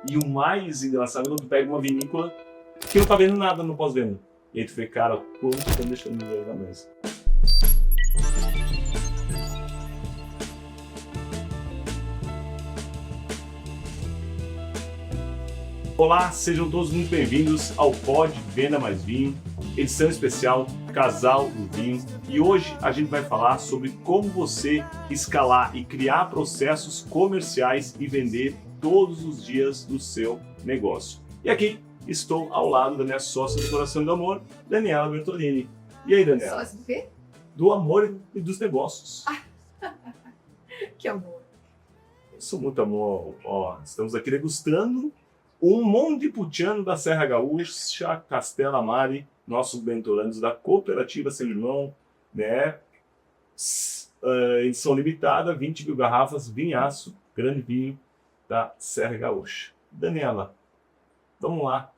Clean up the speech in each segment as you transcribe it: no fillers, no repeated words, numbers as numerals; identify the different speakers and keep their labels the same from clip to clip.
Speaker 1: E o mais engraçado é quando tu pega uma vinícola que não tá vendo nada no pós-venda. E aí tu vê, cara, quanto estão deixando dinheiro na mesa. Olá, sejam todos muito bem-vindos ao Pod Venda Mais Vinho, edição especial Casal do Vinho. E hoje a gente vai falar sobre como você escalar e criar processos comerciais e vender todos os dias do seu negócio. E aqui estou ao lado da minha sócia do Coração do Amor, Daniela Bertolini. E aí, Daniela?
Speaker 2: Sócia do quê?
Speaker 1: Do amor e dos negócios.
Speaker 2: Que amor.
Speaker 1: Eu sou muito amor. Ó, estamos aqui degustando um Montepulciano da Serra Gaúcha, Castela Mare, nossos bentoranos da Cooperativa Sem Limão, né? Edição limitada, 20 mil garrafas, vinhaço, grande vinho da Serra Gaúcha. Daniela, vamos lá.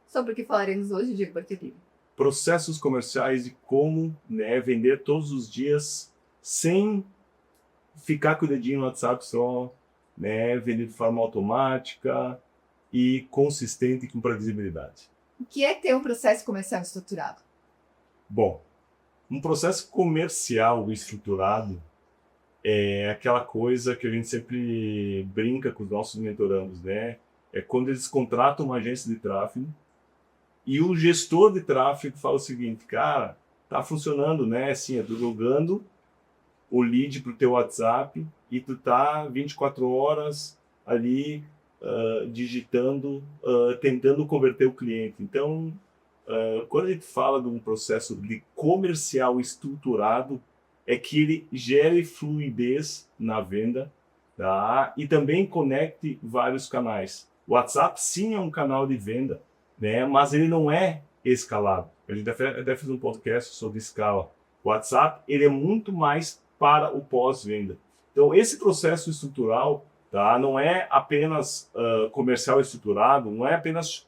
Speaker 2: Sobre o que falaremos hoje, Diego Bertolini?
Speaker 1: Processos comerciais e como, né, vender todos os dias sem ficar com o dedinho no WhatsApp só, né, vender de forma automática e consistente e com previsibilidade.
Speaker 2: O que é ter um processo comercial estruturado?
Speaker 1: Bom, um processo comercial estruturado é aquela coisa que a gente sempre brinca com os nossos mentorandos, né? É quando eles contratam uma agência de tráfego e o gestor de tráfego fala o seguinte, cara, tá funcionando, né? Assim, eu tô jogando o lead pro teu WhatsApp e tu tá 24 horas ali digitando, tentando converter o cliente. Então, quando a gente fala de um processo de comercial estruturado, é que ele gere fluidez na venda, tá? E também conecte vários canais. O WhatsApp sim é um canal de venda, né? Mas ele não é escalável. A gente até fez um podcast sobre escala. O WhatsApp ele é muito mais para o pós-venda. Então, esse processo estrutural, tá? Não é apenas comercial estruturado, não é apenas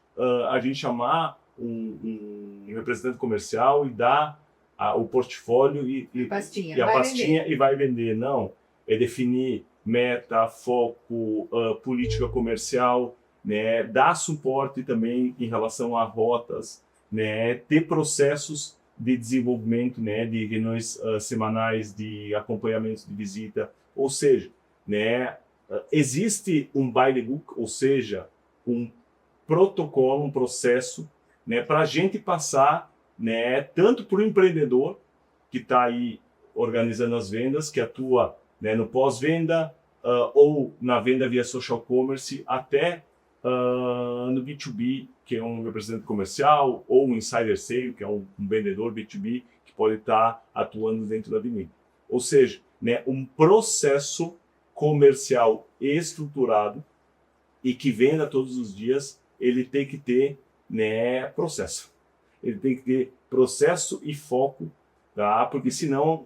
Speaker 1: a gente chamar um representante comercial e dar o portfólio e a pastinha e vai vender. Não, é definir meta, foco, política comercial, né? Dar suporte também em relação a rotas, né? Ter processos de desenvolvimento, né? De reuniões semanais, de acompanhamento de visita, ou seja, né? Existe um by the book, ou seja, um protocolo, um processo, né, para a gente passar, né, tanto para o empreendedor que está aí organizando as vendas, que atua, né, no pós-venda ou na venda via social commerce, até no B2B, que é um representante comercial, ou um insider sale, que é um vendedor B2B, que pode estar atuando dentro da vinícola. Ou seja, né, um processo comercial estruturado e que venda todos os dias, ele tem que ter, né, processo. Ele tem que ter processo e foco, tá? Porque senão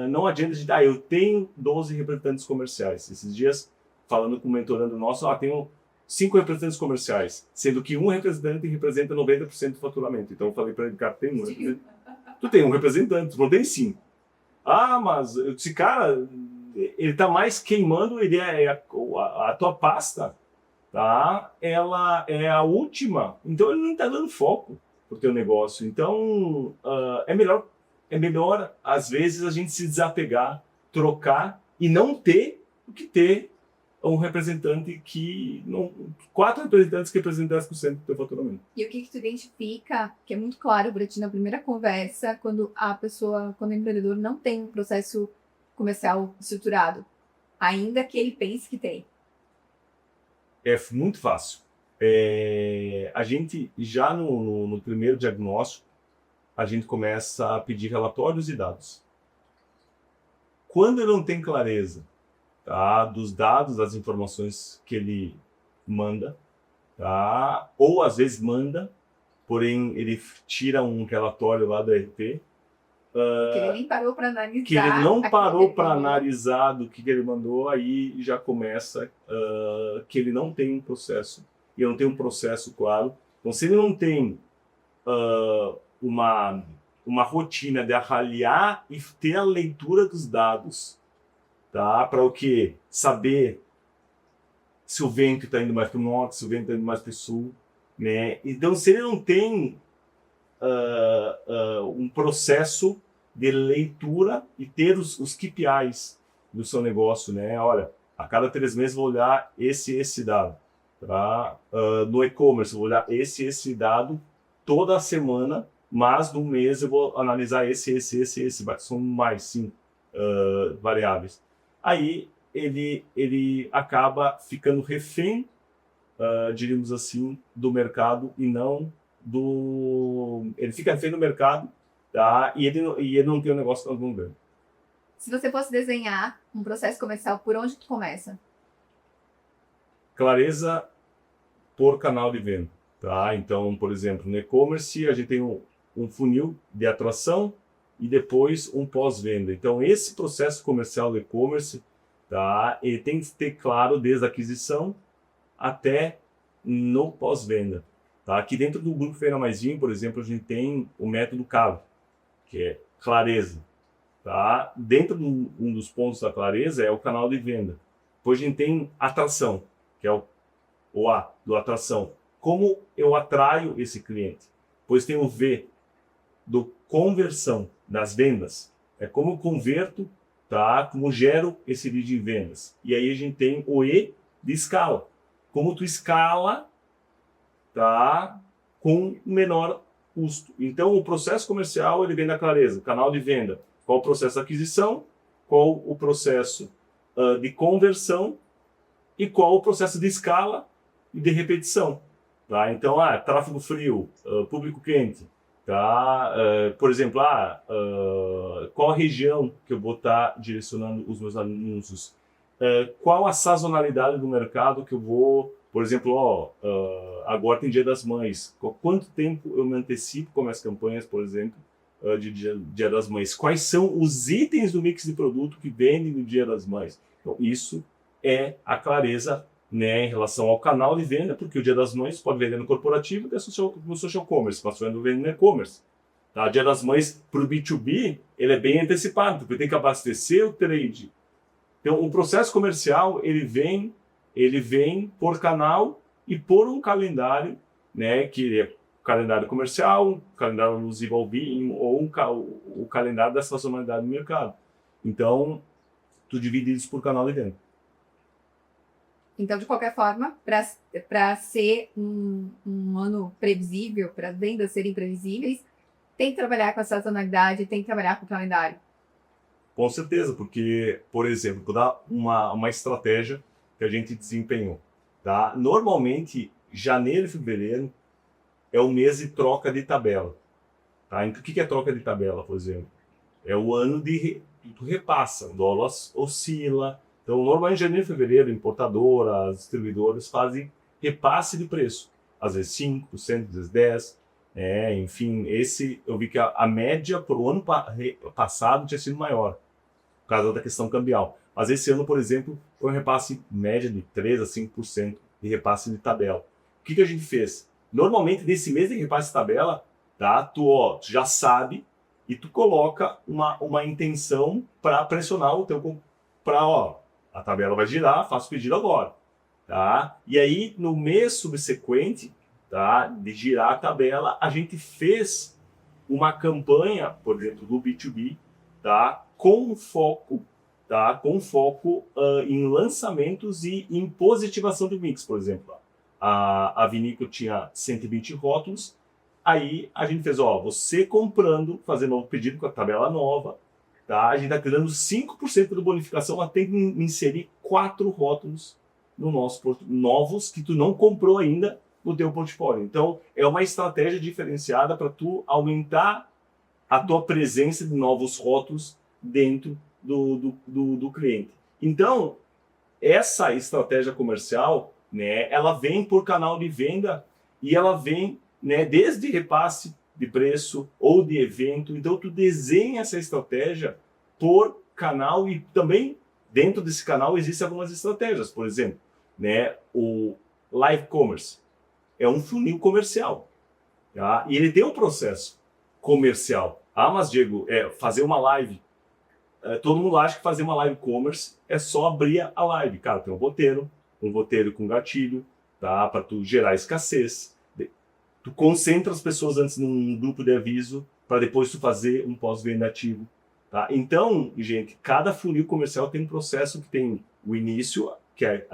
Speaker 1: não adianta de eu tenho 12 representantes comerciais. Esses dias, falando com o mentorando nosso, tenho 5 representantes comerciais, sendo que um representante representa 90% do faturamento. Então eu falei para ele, cara, tem um representante. Tu tem um representante, tu não tem 5. Mas eu disse, cara, ele está mais queimando, a tua pasta, tá? Ela é a última, então ele não está dando foco pro teu negócio. Então é melhor às vezes a gente se desapegar, trocar e não ter o que ter um representante que não, 4 representantes que representam 10% do teu faturamento.
Speaker 2: E o que tu identifica, que é muito claro para ti na primeira conversa, quando o empreendedor não tem um processo comercial estruturado, ainda que ele pense que tem?
Speaker 1: É muito fácil. A gente, já no primeiro diagnóstico, a gente começa a pedir relatórios e dados. Quando ele não tem clareza, tá, dos dados, das informações que ele manda, tá, ou às vezes manda, porém ele tira um relatório lá do ERP,
Speaker 2: que ele nem parou para analisar.
Speaker 1: Que ele não parou para analisar do que ele mandou, aí já começa que ele não tem um processo. E não tem um processo claro. Então, se ele não tem uma rotina de avaliar e ter a leitura dos dados, tá? Para o quê? Saber se o vento está indo mais para o norte, se o vento está indo mais para o sul, né? Então, se ele não tem um processo de leitura e ter os KPIs do seu negócio, né? Olha, a cada 3 meses vou olhar esse dado, tá? No e-commerce vou olhar esse dado toda semana, mas no mês eu vou analisar esse, são mais 5 variáveis. Aí ele acaba ficando refém, diríamos assim, do mercado e não do... Ele fica refém do mercado, tá? E ele não tem um negócio tão grande.
Speaker 2: Se você fosse desenhar um processo comercial, por onde tu começa?
Speaker 1: Clareza por canal de venda, tá? Então, por exemplo, no e-commerce a gente tem um funil de atração e depois um pós-venda. Então, esse processo comercial do e-commerce, tá? Ele tem que ter claro desde a aquisição até no pós-venda, tá? Aqui dentro do Grupo Feira Mais Vinho, por exemplo, a gente tem o método CAV, que é clareza, tá? Dentro de um dos pontos da clareza é o canal de venda. Depois a gente tem atração, que é o A, do atração. Como eu atraio esse cliente? Depois tem o V, do conversão, das vendas. É como eu converto, tá? Como eu gero esse lead em vendas. E aí a gente tem o E, de escala. Como tu escala, tá? Com menor custo. Então, o processo comercial, ele vem da clareza. Canal de venda. Qual o processo de aquisição? Qual o processo de conversão? E qual o processo de escala e de repetição? Tá? Então, tráfego frio, público quente. Tá? Por exemplo, qual a região que eu vou estar direcionando os meus anúncios? Qual a sazonalidade do mercado que eu vou... Por exemplo, agora tem Dia das Mães. Quanto tempo eu me antecipo com as campanhas, por exemplo, de Dia das Mães? Quais são os itens do mix de produto que vendem no Dia das Mães? Então, isso é a clareza, né, em relação ao canal de venda, porque o Dia das Mães pode vender no corporativo e no social commerce, mas vendo no e-commerce. Tá? O Dia das Mães para o B2B, ele é bem antecipado, porque tem que abastecer o trade. Então, o processo comercial, ele vem por canal e por um calendário, né, que é o calendário comercial, o calendário alusivo ao vinho ou o calendário da sazonalidade do mercado. Então, tu divide isso por canal de venda.
Speaker 2: Então, de qualquer forma, para ser um ano previsível, para as vendas serem previsíveis, tem que trabalhar com a sazonalidade, tem que trabalhar com o calendário.
Speaker 1: Com certeza, porque, por exemplo, vou dar uma estratégia que a gente desempenhou. Tá? Normalmente, janeiro e fevereiro é o mês de troca de tabela. Tá? Então, o que é troca de tabela, por exemplo? É o ano de tu repassa, o dólar oscila. Então, normalmente, janeiro e fevereiro, importadoras, distribuidores fazem repasse de preço. Às vezes 5%, às vezes 10%. Enfim, eu vi que a média para o ano passado tinha sido maior, por causa da questão cambial. Mas esse ano, por exemplo, foi um repasse média de 3% a 5% de repasse de tabela. O que a gente fez? Normalmente, nesse mês de repasse de tabela, tá, tu já sabe e tu coloca uma intenção para pressionar o teu... a tabela vai girar, faço o pedido agora. Tá? E aí, no mês subsequente, tá, de girar a tabela, a gente fez uma campanha, por exemplo, do B2B, tá, com foco em lançamentos e em positivação do mix. Por exemplo, a vinícola tinha 120 rótulos, aí a gente fez, você comprando, fazendo novo pedido com a tabela nova, tá, a gente está criando 5% de bonificação até inserir 4 rótulos no nosso novos que tu não comprou ainda no teu portfólio. Então, é uma estratégia diferenciada para tu aumentar a tua presença de novos rótulos dentro do cliente. Então, essa estratégia comercial, né, ela vem por canal de venda e ela vem, né, desde repasse de preço ou de evento. Então, tu desenha essa estratégia por canal e também dentro desse canal existem algumas estratégias. Por exemplo, né, o live commerce é um funil comercial, tá? E ele tem um processo comercial. Mas Diego, fazer uma live, todo mundo acha que fazer uma live commerce é só abrir a live. Cara, tem um roteiro, um roteiro com gatilho, tá? Para tu gerar escassez. Tu concentra as pessoas antes num grupo de aviso para depois tu fazer um pós-venda ativo. Tá? Então, gente, cada funil comercial tem um processo que tem o início, que é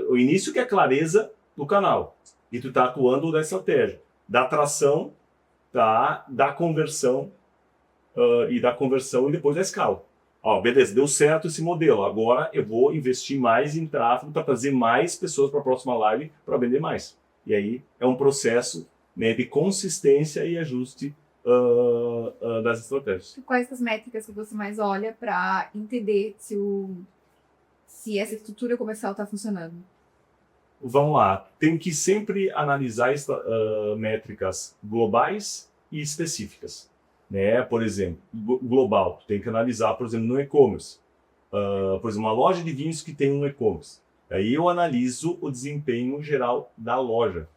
Speaker 1: o início que é a clareza do canal. E tu tá atuando da estratégia, da atração, tá? Da conversão e depois da escala. Ó, beleza, deu certo esse modelo. Agora eu vou investir mais em tráfego para trazer mais pessoas para a próxima live para vender mais. E aí é um processo, né, de consistência e ajuste das estratégias.
Speaker 2: Quais as métricas que você mais olha para entender se essa estrutura comercial está funcionando?
Speaker 1: Vamos lá, tem que sempre analisar métricas globais e específicas. Né? Por exemplo, global, tem que analisar, por exemplo, no e-commerce. Por exemplo, uma loja de vinhos que tem um e-commerce. Aí eu analiso o desempenho geral da loja.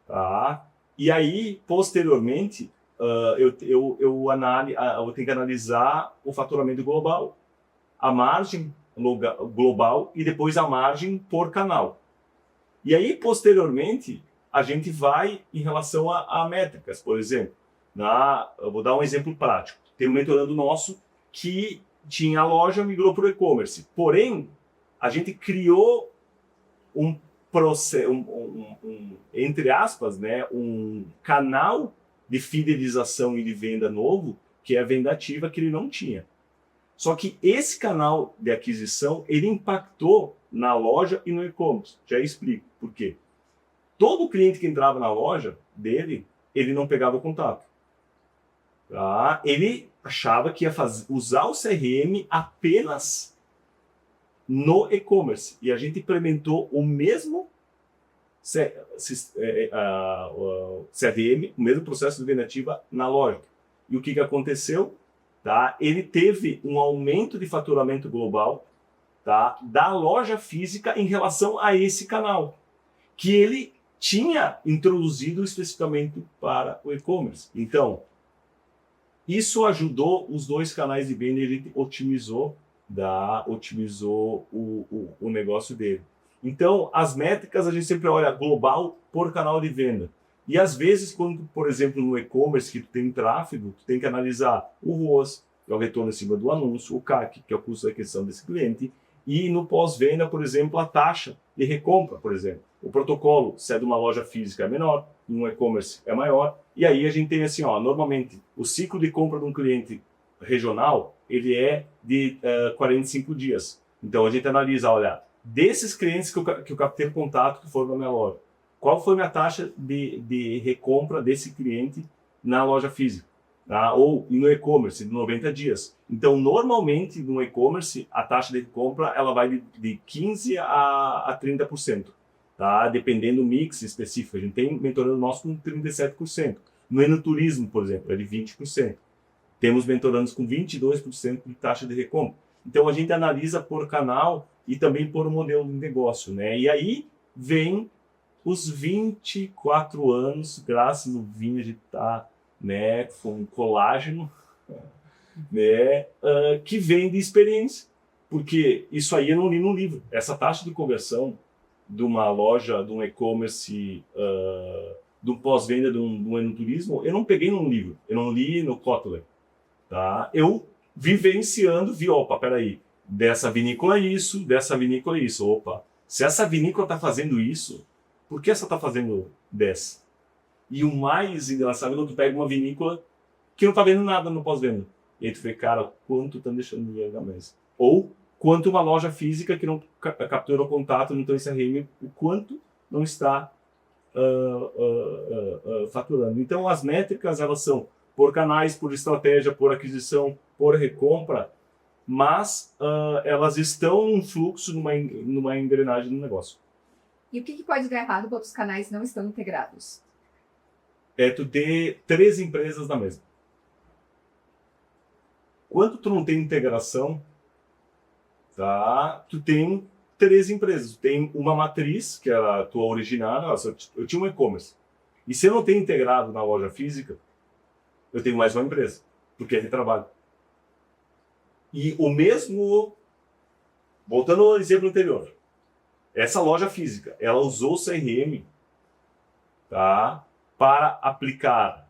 Speaker 1: Tá? E aí, posteriormente, eu tenho que analisar o faturamento global, a margem global e depois a margem por canal. E aí, posteriormente, a gente vai em relação a métricas. Por exemplo, eu vou dar um exemplo prático. Tem um mentorando nosso que tinha a loja, migrou para o e-commerce. Porém, a gente criou um processo, entre aspas, né, um canal de fidelização e de venda novo, que é a venda ativa, que ele não tinha. Só que esse canal de aquisição, ele impactou na loja e no e-commerce. Já explico por quê. Todo cliente que entrava na loja dele, ele não pegava o contato. Tá? Ele achava que ia usar o CRM apenas no e-commerce. E a gente implementou o mesmo CRM, o mesmo processo de venda ativa na loja. E o que aconteceu? Tá? Ele teve um aumento de faturamento global, tá? Da loja física em relação a esse canal, que ele tinha introduzido especificamente para o e-commerce. Então, isso ajudou os dois canais de venda, ele otimizou o negócio dele. Então, as métricas a gente sempre olha global por canal de venda. E às vezes, quando, por exemplo, no e-commerce que tu tem tráfego, tu tem que analisar o ROAS, que é o retorno em cima do anúncio, o CAC, que é o custo de aquisição desse cliente, e no pós-venda, por exemplo, a taxa de recompra, por exemplo. O protocolo, se é de uma loja física, é menor, no e-commerce é maior. E aí a gente tem assim, ó, normalmente, o ciclo de compra de um cliente regional, ele é de 45 dias. Então a gente analisa, olha, desses clientes que eu captei contato que foram na minha loja, qual foi a minha taxa de recompra desse cliente na loja física? Tá? Ou no e-commerce, de 90 dias. Então, normalmente, no e-commerce, a taxa de recompra ela vai de 15% a 30%. Tá? Dependendo do mix específico. A gente tem mentorando nosso com 37%. No enoturismo, por exemplo, é de 20%. Temos mentorandos com 22% de taxa de recompra. Então, a gente analisa por canal e também por modelo de negócio. Né? E aí vem os 24 anos, graças ao vinho, a gente está, né, com colágeno, né, que vem de experiência. Porque isso aí eu não li no livro. Essa taxa de conversão de uma loja, de um e-commerce, do pós-venda de um enoturismo, eu não peguei num livro. Eu não li no Kotler. Tá? Eu vivenciando, vi, opa, peraí, dessa vinícola isso, dessa vinícola isso. Opa, se essa vinícola está fazendo isso, por que essa está fazendo dessa? E o mais engraçado é quando tu pega uma vinícola que não está vendo nada no pós-venda. E aí tu vê, cara, quanto estão deixando dinheiro na mesa. Ou quanto uma loja física que não capturou contato, não tem CRM, o quanto não está faturando. Então as métricas, elas são por canais, por estratégia, por aquisição, por recompra, mas elas estão num fluxo, numa engrenagem do negócio.
Speaker 2: E o que pode dar errado quando os canais não estão integrados?
Speaker 1: É tu ter 3 empresas na mesma. Quando tu não tem integração, tá? Tu tem 3 empresas. Tu tem uma matriz, que é a tua originária. Nossa, eu tinha um e-commerce. E se eu não tenho integrado na loja física, eu tenho mais uma empresa, porque é de trabalho. E o mesmo, voltando ao exemplo anterior, Essa loja física, ela usou o CRM, tá, para aplicar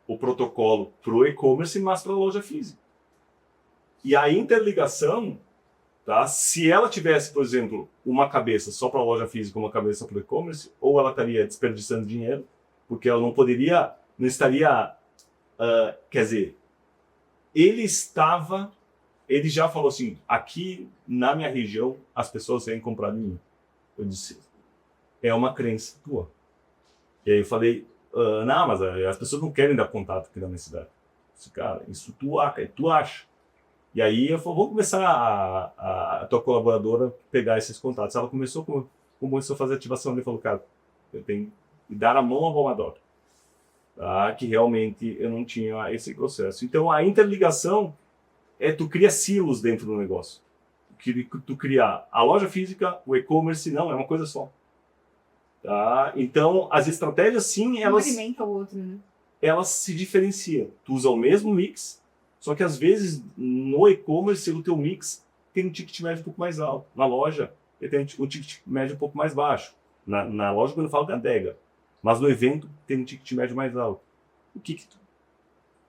Speaker 1: o protocolo para o e-commerce, mas para a loja física. E a interligação, tá, se ela tivesse, por exemplo, uma cabeça só para a loja física, uma cabeça para o e-commerce, ou ela estaria desperdiçando dinheiro, porque ela não poderia, não estaria, quer dizer, ele já falou assim, aqui na minha região as pessoas vêm comprar de mim. Eu disse, é uma crença tua. E aí eu falei, não, mas as pessoas não querem dar contato aqui na minha cidade. Eu disse, cara, isso tu acha. E aí eu falei, vamos começar a tua colaboradora pegar esses contatos. Ela começou a fazer ativação. Ele falou, cara, eu tenho que dar a mão ao Vomador. Tá? Que realmente eu não tinha esse processo. Então a interligação tu cria silos dentro do negócio. Tu cria a loja física, o e-commerce, não, é uma coisa só. Tá? Então as estratégias sim,
Speaker 2: Um alimenta o outro, né?
Speaker 1: Elas se diferenciam. Tu usa o mesmo mix, só que às vezes no e-commerce o teu mix tem um ticket médio um pouco mais alto. Na loja ele tem um ticket médio um pouco mais baixo. Na loja quando eu falo da adega. Mas no evento tem um ticket médio mais alto. O que tu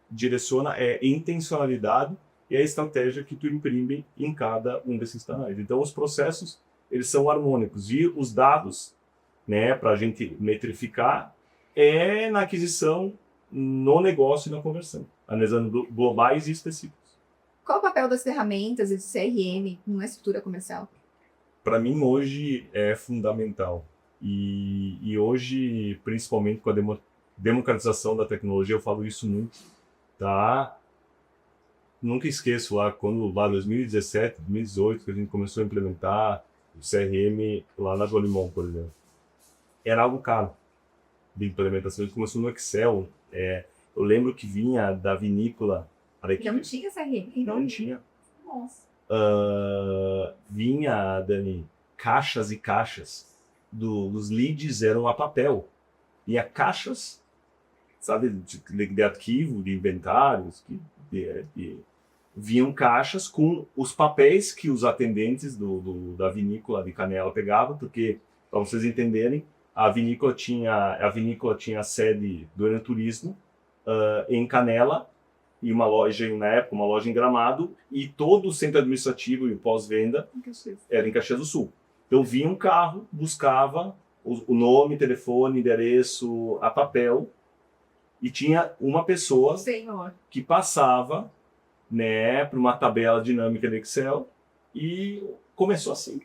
Speaker 1: direciona é intencionalidade e a estratégia que tu imprime em cada um desses canais. Então os processos eles são harmônicos e os dados, né, para a gente metrificar na aquisição, no negócio e na conversão, analisando globais e específicos.
Speaker 2: Qual o papel das ferramentas e do CRM numa estrutura comercial?
Speaker 1: Para mim, hoje é fundamental. E hoje, principalmente com a democratização da tecnologia, eu falo isso muito, tá? Nunca esqueço lá, lá 2017, 2018, que a gente começou a implementar o CRM lá na Dolimon, por exemplo. Era algo caro de implementação. A gente começou no Excel. Eu lembro que vinha da vinícola.
Speaker 2: Não tinha CRM?
Speaker 1: Não tinha.
Speaker 2: Nossa.
Speaker 1: Vinha, Dani, caixas e caixas dos leads eram a papel. Vinha caixas, sabe, de arquivo, de inventários, vinham caixas com os papéis que os atendentes da vinícola de Canela pegavam, porque, para vocês entenderem, a vinícola tinha a sede do Enoturismo em Canela, e uma loja, na época, uma loja em Gramado, e todo o centro administrativo e o pós-venda era em Caxias do Sul. Então vinha um carro, buscava o nome, telefone, endereço, a papel, e tinha uma pessoa que passava, né, para uma tabela dinâmica de Excel, e começou assim.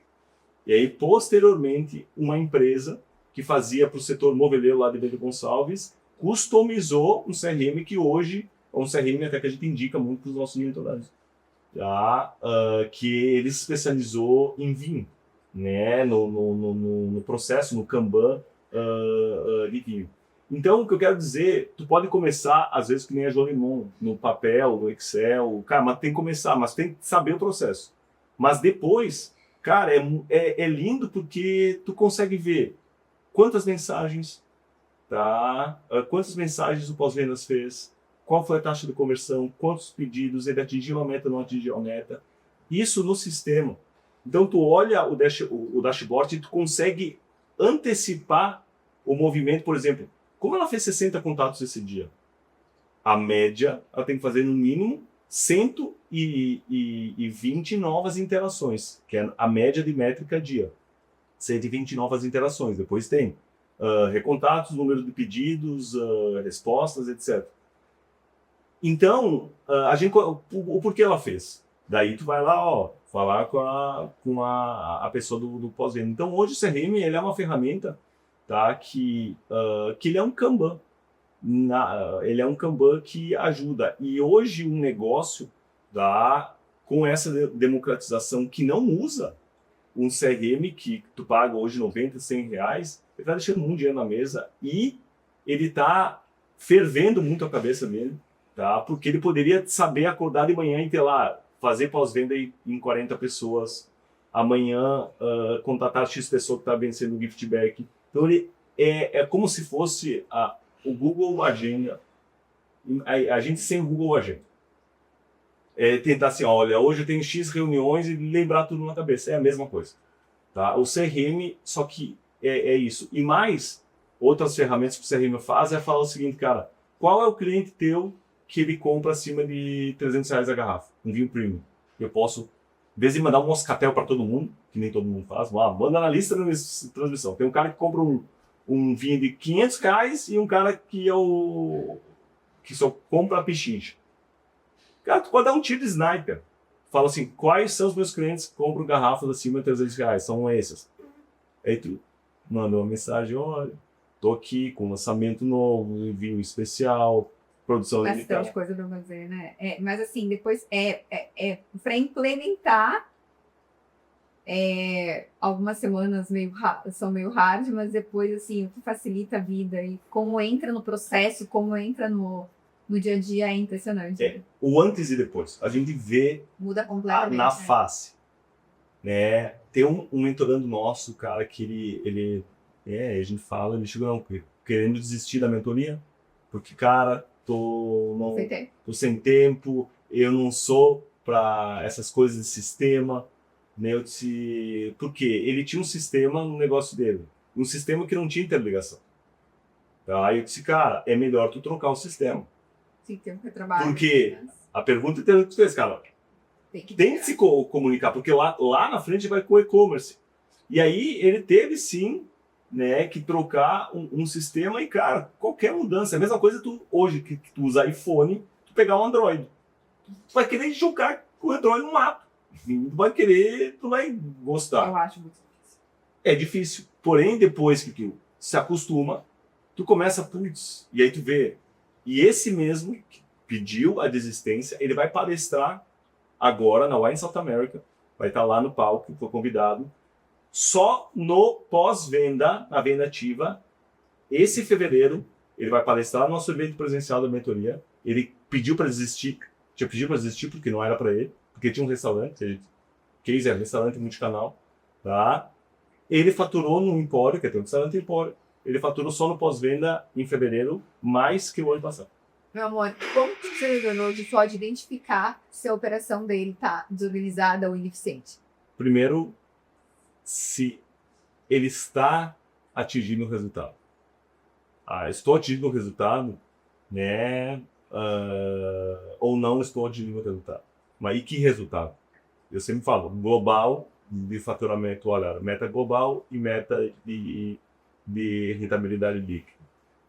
Speaker 1: E aí, posteriormente, uma empresa que fazia para o setor moveleiro lá de Bento Gonçalves, customizou um CRM que hoje é um CRM até que a gente indica muito para os nossos monitorados, tá? Que ele se especializou em vinho, né? no processo, no Kanban de vinho. Então, o que eu quero dizer, tu pode começar, às vezes, que nem a Jolimon, no papel, no Excel, cara, mas tem que começar, mas tem que saber o processo. Mas depois, cara, é lindo porque tu consegue ver quantas mensagens, tá? Quantas mensagens o pós-vendas fez, qual foi a taxa de conversão, quantos pedidos, ele atingiu a meta, não atingiu a meta. Isso no sistema. Então, tu olha o dashboard e tu consegue antecipar o movimento, por exemplo, como ela fez 60 contatos esse dia? A média, ela tem que fazer no mínimo 120 novas interações, que é a média de métrica dia. 120 novas interações. Depois tem recontatos, número de pedidos, respostas, etc. Então, o porquê ela fez? Daí tu vai lá, falar com a pessoa do pós-venda. Então, hoje o CRM ele é uma ferramenta, tá, que ele é um Kanban. Ele é um Kanban que ajuda. E hoje um negócio, tá, com essa democratização que não usa um CRM que tu paga hoje 90, 100 reais, ele está deixando muito dinheiro na mesa e ele está fervendo muito a cabeça dele, tá? Porque ele poderia saber acordar de manhã e ter lá, fazer pós-venda em 40 pessoas, amanhã contatar X pessoa que está vencendo o gift back. Então ele é como se fosse o Google Agenda, a gente sem o Google Agenda. Tentar assim, olha, hoje eu tenho X reuniões e lembrar tudo na cabeça, é a mesma coisa. Tá? O CRM, só que é isso. E mais, outras ferramentas que o CRM faz é falar o seguinte, cara, qual é o cliente teu que ele compra acima de R$ 300 a garrafa? Um vinho premium. Eu posso, em vez de mandar um moscatel para todo mundo, que nem todo mundo faz, manda na lista da transmissão. Tem um cara que compra um vinho de R$ 500 e um cara que só compra a pichincha. Cara, tu pode dar um tiro de sniper. Fala assim, quais são os meus clientes que compram garrafas acima de R$ 300? São esses. Aí tu manda uma mensagem, olha, tô aqui com lançamento novo, envio especial, produção limitada.
Speaker 2: Bastante coisa para fazer, né? Mas assim, depois para implementar, algumas semanas são meio hard, mas depois assim, o que facilita a vida e como entra no processo, como entra no dia a dia é impressionante.
Speaker 1: O antes e depois. A gente vê
Speaker 2: muda completamente
Speaker 1: na face. Né? Tem um mentorando nosso, cara, que ele a gente fala, ele chegou querendo desistir da mentoria, porque, cara, tô sem tempo, eu não sou para essas coisas de sistema, né? Porque ele tinha um sistema no negócio dele, um sistema que não tinha interligação. Aí eu disse, cara, é melhor tu trocar o sistema.
Speaker 2: Sim, tem que trabalhar.
Speaker 1: Porque a pergunta que tu fez, cara, tem que se comunicar, porque lá na frente vai com o e-commerce. E aí ele teve sim, né, que trocar um sistema e, cara, qualquer mudança. É a mesma coisa hoje que tu usa iPhone, tu pegar um Android. Tu vai querer jogar com o Android no mato. Tu vai gostar.
Speaker 2: Eu acho muito difícil.
Speaker 1: É difícil. Porém, depois que tu se acostuma, tu começa, putz, e aí tu vê. E esse mesmo que pediu a desistência, ele vai palestrar agora na Wine South America, vai estar lá no palco, foi convidado, só no pós-venda, na venda ativa. Esse fevereiro, ele vai palestrar no nosso evento presencial da mentoria. Ele pediu para desistir, porque não era para ele, porque tinha um restaurante, ele quis restaurante multicanal, tá? Ele faturou no Empório, que é um restaurante Empório, ele faturou só no pós-venda em fevereiro, mais que o ano passado.
Speaker 2: Meu amor, como que você melhorou de pode identificar se a operação dele está desorganizada ou ineficiente?
Speaker 1: Primeiro, se ele está atingindo o resultado. Estou atingindo o resultado, né? Ou não estou atingindo o resultado. Mas e que resultado? Eu sempre falo, global de faturamento, olha, meta global e meta de rentabilidade líquida.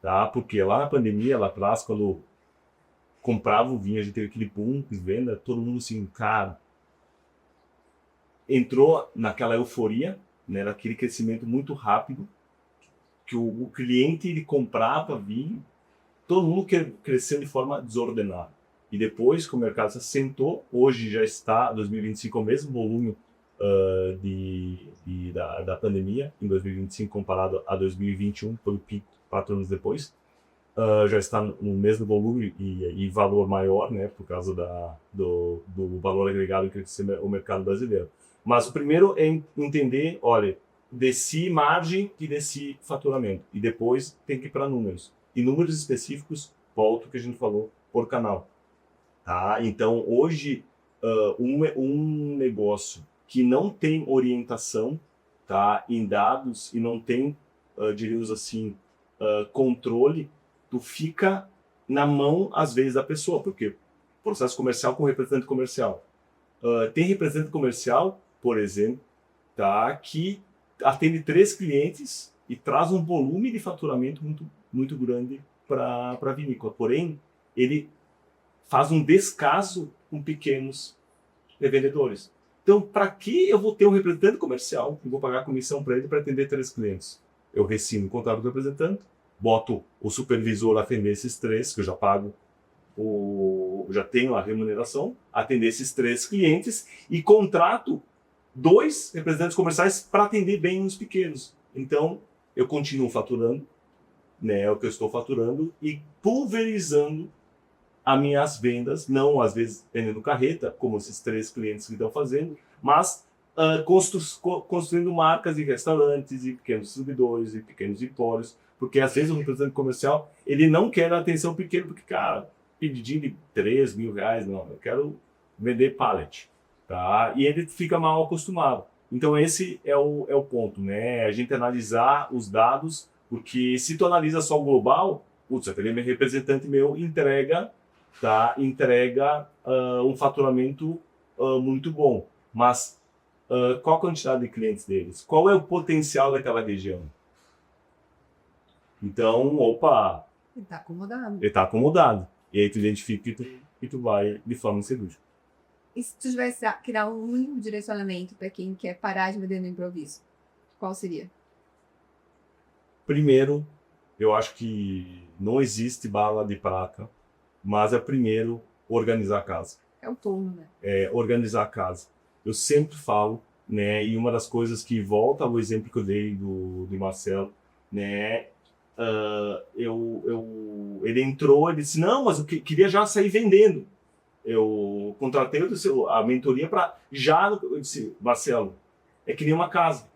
Speaker 1: Tá? Porque lá na pandemia, lá atrás, quando comprava o vinho, a gente teve aquele boom de venda, todo mundo assim, cara, entrou naquela euforia, né, naquele crescimento muito rápido, que o cliente ele comprava vinho, todo mundo cresceu de forma desordenada. E depois que o mercado se assentou, hoje já está, 2025, o mesmo volume da pandemia, em 2025 comparado a 2021, foi o pico 4 anos depois. Já está no mesmo volume e valor maior, né, por causa do valor agregado que cresceu o mercado brasileiro. Mas o primeiro é entender, olha, desci margem e desci faturamento. E depois tem que ir para números. E números específicos, volto que a gente falou, por canal. Tá? Então, hoje, um negócio que não tem orientação, tá, em dados e não tem, diríamos assim, controle, tu fica na mão, às vezes, da pessoa, porque processo comercial com representante comercial. Tem representante comercial, por exemplo, tá, que atende 3 clientes e traz um volume de faturamento muito, muito grande para a vinícola. Porém, ele faz um descaso com pequenos revendedores. Então, para que eu vou ter um representante comercial e vou pagar comissão para ele para atender 3 clientes? Eu rescino o contrato do representante, boto o supervisor a atender esses 3, que eu já pago, já tenho a remuneração, atender esses 3 clientes e contrato 2 representantes comerciais para atender bem os pequenos. Então, eu continuo faturando, né, o que eu estou faturando e pulverizando as minhas vendas, não às vezes vendendo carreta, como esses 3 clientes que estão fazendo, mas construindo marcas de restaurantes, e pequenos distribuidores, e pequenos empórios, porque às vezes o representante comercial ele não quer a atenção pequena, porque, cara, pedidinho de R$3.000, não, eu quero vender pallet, tá? E ele fica mal acostumado. Então esse é o ponto, né? A gente analisar os dados, porque se tu analisa só o global, putz, aquele meu representante meu entrega um faturamento muito bom. Mas qual a quantidade de clientes deles? Qual é o potencial daquela região? Então, opa,
Speaker 2: Ele está acomodado.
Speaker 1: ele está acomodado. E aí tu identifica e tu vai de forma cirúrgica.
Speaker 2: E se tu tivesse que dar um único direcionamento para quem quer parar de vender no improviso, qual seria?
Speaker 1: Primeiro, eu acho que não existe bala de prata, mas é primeiro organizar a casa.
Speaker 2: É o tom, né?
Speaker 1: Organizar a casa. Eu sempre falo, né, e uma das coisas que volta ao exemplo que eu dei do Marcelo, né, ele entrou e disse, não, mas eu queria já sair vendendo. Eu contratei a mentoria para já, eu disse, Marcelo, é que nem uma casa,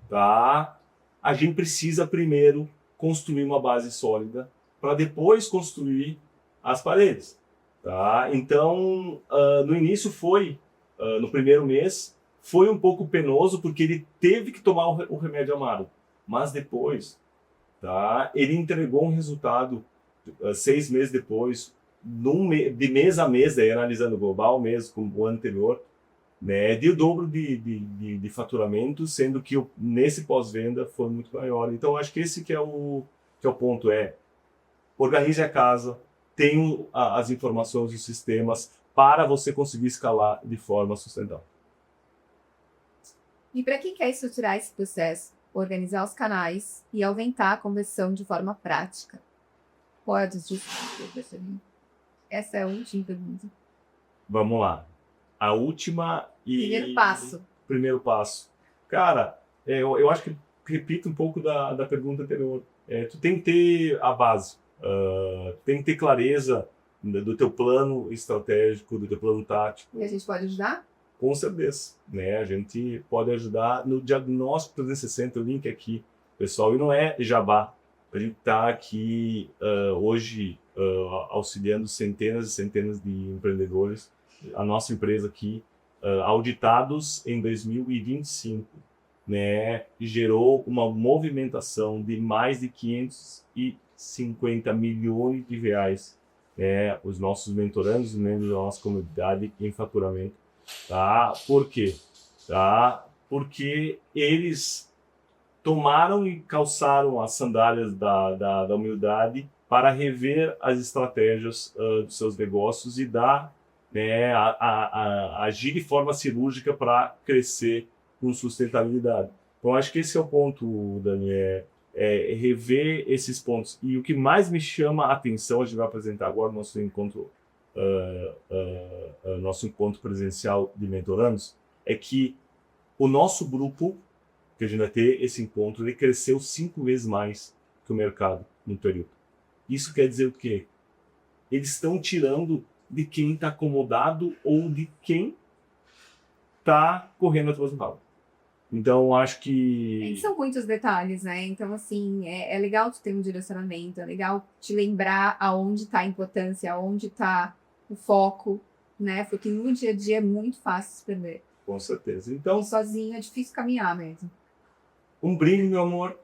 Speaker 1: tá? A gente precisa primeiro construir uma base sólida para depois construir as paredes, tá? Então, no início no primeiro mês, foi um pouco penoso porque ele teve que tomar o remédio amargo, mas depois, tá? Ele entregou um resultado 6 meses depois, de mês a mês, aí, analisando o global mesmo, como o ano anterior, né, de o dobro de faturamento, sendo que nesse pós-venda foi muito maior. Então, acho que esse que é o ponto, organize a casa, tenha as informações, os sistemas, para você conseguir escalar de forma sustentável.
Speaker 2: E para quem quer estruturar esse processo, organizar os canais e aumentar a conversão de forma prática, qual é a dos dias? Essa é a última pergunta.
Speaker 1: Vamos lá. A última Primeiro passo. Cara, eu acho que repito um pouco da pergunta anterior. Tu tem que ter a base. Tem que ter clareza do teu plano estratégico, do teu plano tático.
Speaker 2: E a gente pode ajudar?
Speaker 1: Com certeza. Né? A gente pode ajudar no diagnóstico 360, o link aqui, pessoal. E não é jabá. A gente está aqui hoje auxiliando centenas e centenas de empreendedores. A nossa empresa aqui, auditados em 2025, né, gerou uma movimentação de mais de 550 milhões de reais. Né, os nossos mentorandos, membros da nossa comunidade em faturamento. Tá? Por quê? Tá? Porque eles tomaram e calçaram as sandálias da humildade para rever as estratégias dos seus negócios e né, agir de forma cirúrgica para crescer com sustentabilidade. Então, acho que esse é o ponto, Dani, rever esses pontos. E o que mais me chama a atenção, a gente vai apresentar agora o nosso encontro presencial de mentorandos, é que o nosso grupo, que a gente vai ter esse encontro, ele cresceu 5 vezes mais que o mercado no período. Isso quer dizer o quê? Eles estão tirando de quem está acomodado ou de quem está correndo atrás do rabo. Então, acho que...
Speaker 2: São muitos detalhes, né? Então, assim, é legal tu ter um direcionamento, é legal te lembrar aonde está a importância, aonde está o foco, né? Porque no dia a dia é muito fácil se perder.
Speaker 1: Com certeza. Então,
Speaker 2: e sozinho é difícil caminhar mesmo.
Speaker 1: Um brinde, meu amor.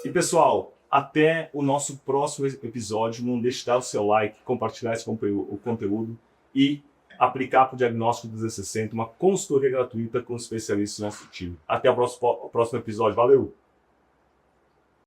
Speaker 1: E, pessoal, até o nosso próximo episódio. Não deixe de dar o seu like, compartilhar o conteúdo e aplicar para o diagnóstico 360 uma consultoria gratuita com especialistas do nosso time. Até o próximo episódio. Valeu!